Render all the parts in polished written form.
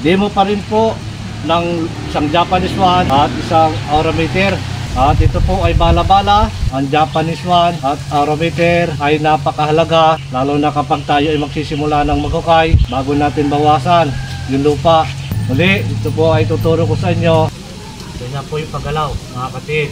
Demo pa rin po ng isang Japanese one at isang Aurameter. At ito po ay bala-bala. Ang Japanese one at Aurameter ay napakahalaga, lalo na kapag tayo ay magsisimula ng maghukay bago natin bawasan yung lupa. Muli, ito po ay tuturo ko sa inyo. Ganyan po yung paggalaw, mga kapatid.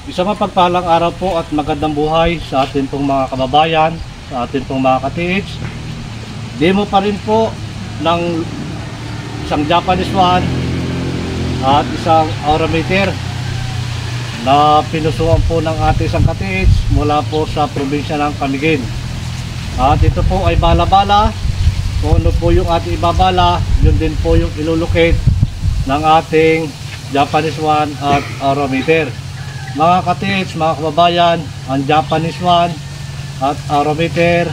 Isang mapagpalang araw po at magandang buhay sa atin pong mga kababayan, sa atin pong mga ka-TH. Demo pa rin po ng isang Japanese one at isang Aurameter na pinusuan po ng ating isang ka-TH mula po sa probinsya ng Camiguin. At ito po ay bala-bala. Kung ano po yung ating ibabala, yun din po yung ilulocate ng ating Japanese one at Aurameter. Mga ka-TH, mga kababayan, ang Japanese one at Aurameter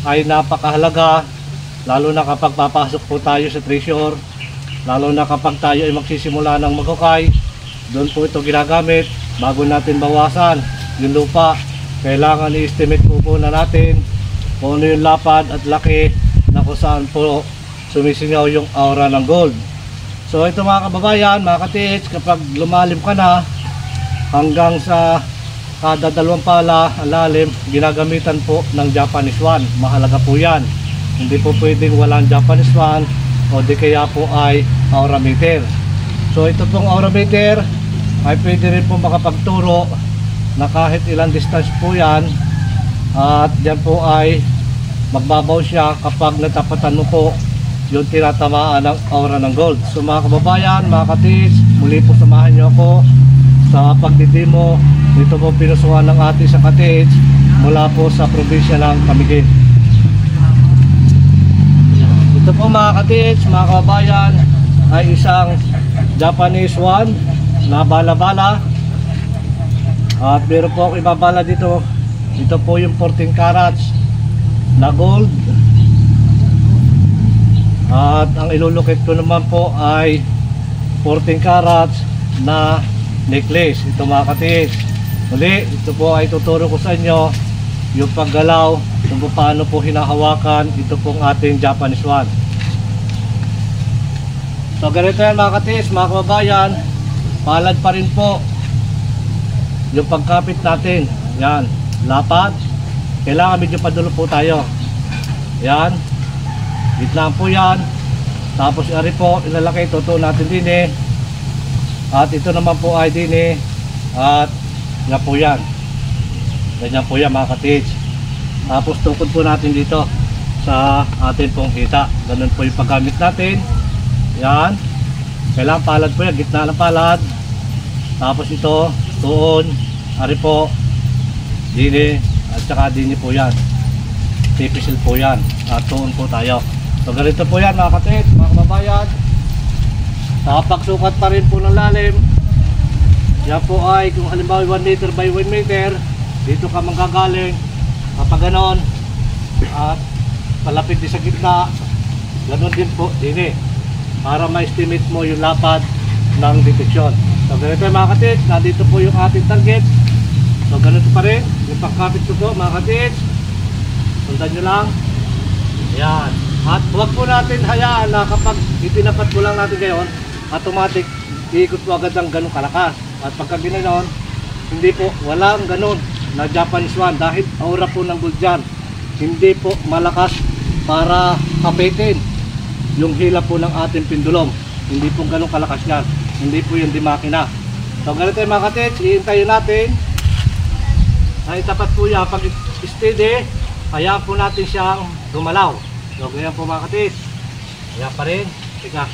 ay napakahalaga, lalo na kapag papasok po tayo sa treasure, lalo na kapag tayo ay magsisimula ng maghukay. Doon po ito ginagamit bago natin bawasan yung lupa. Kailangan i-estimate po na natin kung ano yung lapad at laki na kung saan po sumisingaw yung aura ng gold. So ito mga kababayan, mga ka-TH, kapag lumalim ka na hanggang sa kada dalawang pala ang lalim, ginagamitan po ng Japanese one. Mahalaga po yan. Hindi po pwedeng walang Japanese one o di kaya po ay Aurameter. So ito pong Aurameter ay pwede rin po makapagturo na kahit ilang distance po yan, at yan po ay magbabaw siya kapag natapatan mo po yung tinatamaan ng aura ng gold. So mga kababayan, mga ka-TH, muli po samahan nyo ako sa pagdidemo dito po pinusuhan ng ating sa ka-TH mula po sa probinsya ng Camiguin. Ito po mga ka-TH, mga kababayan, ay isang Japanese one na bala-bala. At meron po akong ibabala dito. Ito po yung 14 carats na gold. At ang ilulukit ko naman po ay 14 carats na necklace. Ito mga ka-TH. Muli, ito po ay tuturo ko sa inyo yung paggalaw kung paano po hinahawakan ito pong ating Japanese one. So ganito yan mga ka-TH, mga kababayan, palad pa rin po yung pagkapit natin. Yan, lapad. Kailangan medyo padulo po tayo. Yan, gitna po yan. Tapos ari po, ilalaki, totoo natin din eh. At ito naman po ay din eh. At yan po yan. Ganyan po yan mga ka-TH. Tapos tukod po natin dito sa atin pong hita. Ganun po yung paggamit natin. Yan. Kailangan palad po yan. Gitna ng palad. Tapos ito, tuon. Ari po. Dini. At saka dini po yan. Tipisil po yan. At tuon po tayo. So ganito po yan mga ka-TH, mga kababayan. Nakapagsukat pa rin po ng lalim. Yan po ay kung halimbawa 1 meter by 1 meter, dito ka manggagaling kapag ganon, at palapit din sa gitna, ganon din po dini, para ma-estimate mo yung lapad ng deteksyon. So ganito mga ka-TH, nandito po yung ating target. So ganito pa rin yung pagkapit ko po mga ka-TH. Sundan nyo lang. Ayan. At huwag po natin hayaan na kapag itinapat po lang natin ngayon, automatic iikot po agad ng ganun kalakas. At pagka ginanon, hindi po, walang ganun na Japanese one, dahil aura po ng gold dyan. Hindi po malakas para kapitin yung hila po ng ating pendulum. Hindi po ganun kalakas yan. Hindi po yung di makina. So ganito yung mga ka-TH, iintayin natin na itapat po yan. Pag steady, hayaan po natin siyang gumalaw. So ganyan po mga ka-TH. Ayan pa rin. Tika.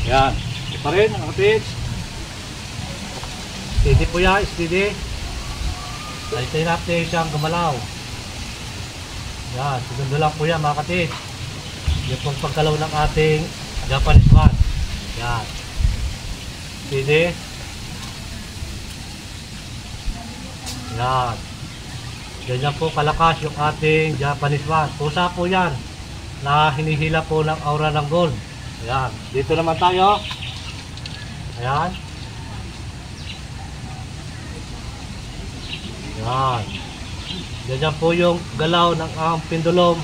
Yan. Ito pa rin mga ka-TH. Steady po yan. Steady. Hintayin natin siyang gumalaw. Yan. Segundo lang po yan mga ka-TH. Yan pong pagkalaw ng ating Japanese one. Yan. Steady. Yan. Ganyan po kalakas yung ating Japanese one. Pusa po yan. na hinihila po ng aura ng gold. Ayan, dito naman tayo. Ayan. Ayan. Ganyan po yung galaw ng pendulum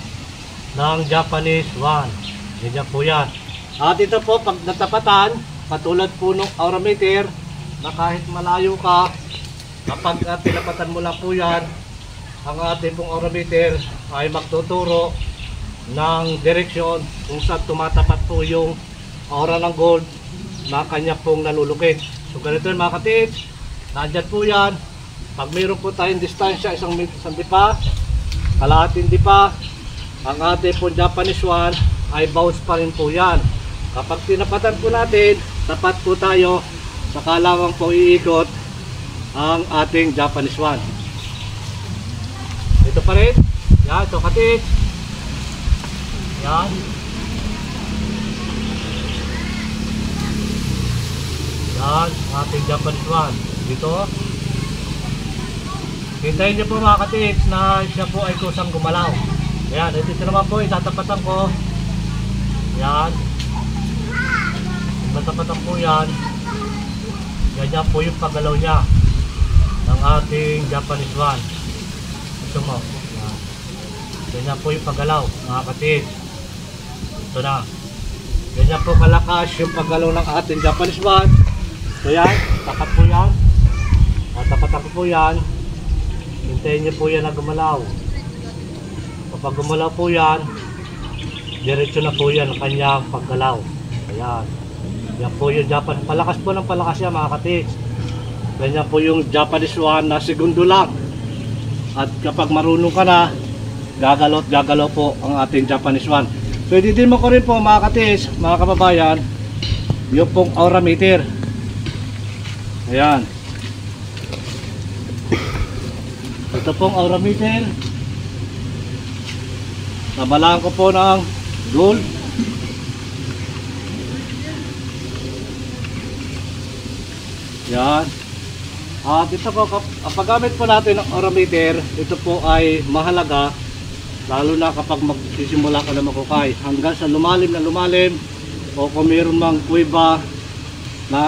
ng Japanese one. Ganyan po yan. At ito po, pag natapatan, katulad po ng aura meter, na kahit malayo ka, kapag tinapatan mo lang po yan, ang ating pong aura meter ay magtuturo ng direksyon kung saan tumatapat po yung aura ng gold na kanya pong nalulukit. So ganito yun mga katiits, nandyan po yan. Pag mayroon po tayong distansya, isang dipa, kalahating dipa, ang ating pong Japanese one ay bounce pa rin po yan. Kapag tinapatan po natin, tapat po tayo, saka lamang po iikot ang ating Japanese one. Ito pa rin. Yan, so katiits. Yan. Yan, ating Japanese one. Dito. Hintayin nyo po mga katiits na siya po ay kusang gumalaw. Yan, ito naman po, itatapatan ko. Yan. Itatapatan po yan. Ganyan po yung paggalaw niya ng ating Japanese one. Ito mo. Yan. Ganyan po yung paggalaw mga katiits. Ito na. Ganyan po kalakas yung paggalaw ng ating Japanese one. So yan, tapat po yan. Tapatan ko po yan. Hintayin nyo po yan na gumalaw. Kapag gumalaw po yan, diretso na po yan ang kanyang paggalaw. Ayan. Yan po yung Japanese. Palakas po ng palakas yan mga katiits. Ganyan po yung Japanese one na segundo lang. At kapag marunong ka na, gagalaw po ang ating Japanese one. Pwede din mo ko rin po mga katiits, mga kababayan, yung pong aura meter. Ayan. Ito pong aura meter. Nabalaan ko po ng gold. Yan. At ito po, kapag gamit po natin ng aura meter, ito po ay mahalaga, lalo na kapag magsisimula ka na makukay. Hanggang sa lumalim na lumalim, o kung mayroon mang kuweba na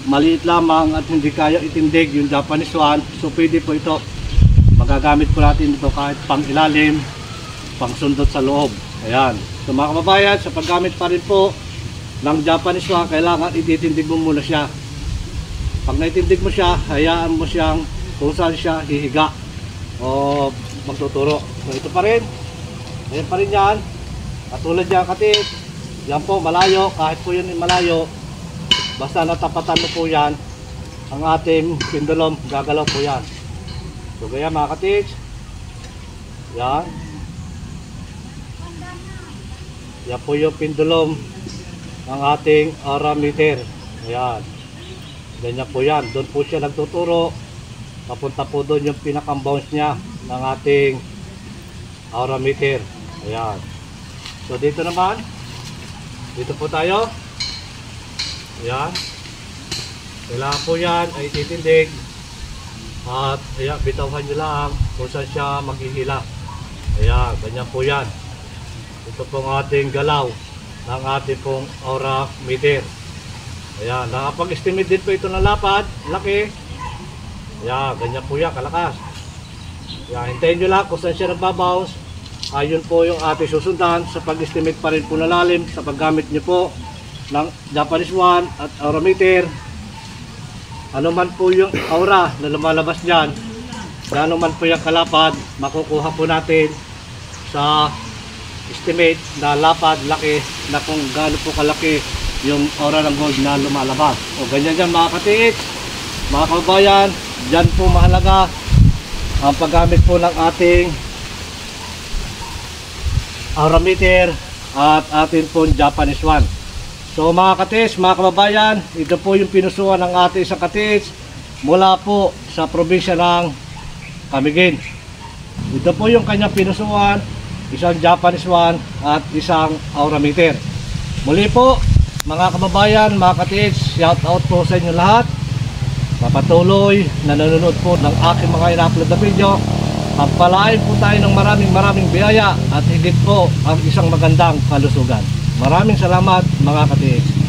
maliit lamang at hindi kaya itindig yung Japanese one, so pwede po ito. Magagamit po natin ito kahit pang ilalim, pang sundot sa loob. Ayan. So mga kababayan, sa paggamit pa rin po ng Japanese one, kailangan ititindig mo muna siya. Pag naitindig mo siya, hayaan mo siyang kung saan siya hihiga o magtuturo. So ito pa rin. Ayan pa rin yan. Katulad yan katiits. Yan po malayo, kahit po yun malayo, basta natapatan mo po yan, ang ating pendulum, gagalaw po yan. So kaya mga katiits, yan. Yan po yung pendulum ng ating aura meter. Ayan. Ganyan po yan. Doon po siya nagtuturo. Papunta po doon yung pinaka-bounce niya ng ating aura meter. Ayan. So dito naman, dito po tayo. Ayan. Kailangan po yan ay titindig. At ayan, bitawan nyo lang kung saan siya maghihila. Ayan, ganyan po yan. Ito pong ating galaw ng ating pong aura meter. Ayan, nakapag-estimate din po ito ng lapad, laki. Ayan, ganyan po yan, kalakas. Ayan, hintayin nyo lang kung saan siya nagbabounce. Ayun po yung ating susundan sa pag-estimate pa rin po na lalim sa paggamit nyo po ng Japanese one at aura meter. Ano man po yung aura na lumalabas dyan, ano man po yung kalapad, makukuha po natin sa estimate na lapad, laki, na kung gaano po kalaki yung aura ng gold na lumalabas. O ganyan dyan mga katiits, mga kababayan, dyan po mahalaga ang paggamit po ng ating aura meter at ating po Japanese one. So mga katiits, mga kababayan, ito po yung pinusuan ng ating isang katiits mula po sa probinsya ng Camiguin. Ito po yung kanyang pinusuan, isang Japanese one at isang aura meter. Muli po mga kababayan, mga katiits, shout out po sa inyo lahat. Papatuloy na nanonood po ng aking mga ina-upload na video. Pagpalain po tayo ng maraming biyaya at higit po ang isang magandang kalusugan. Maraming salamat mga katiis.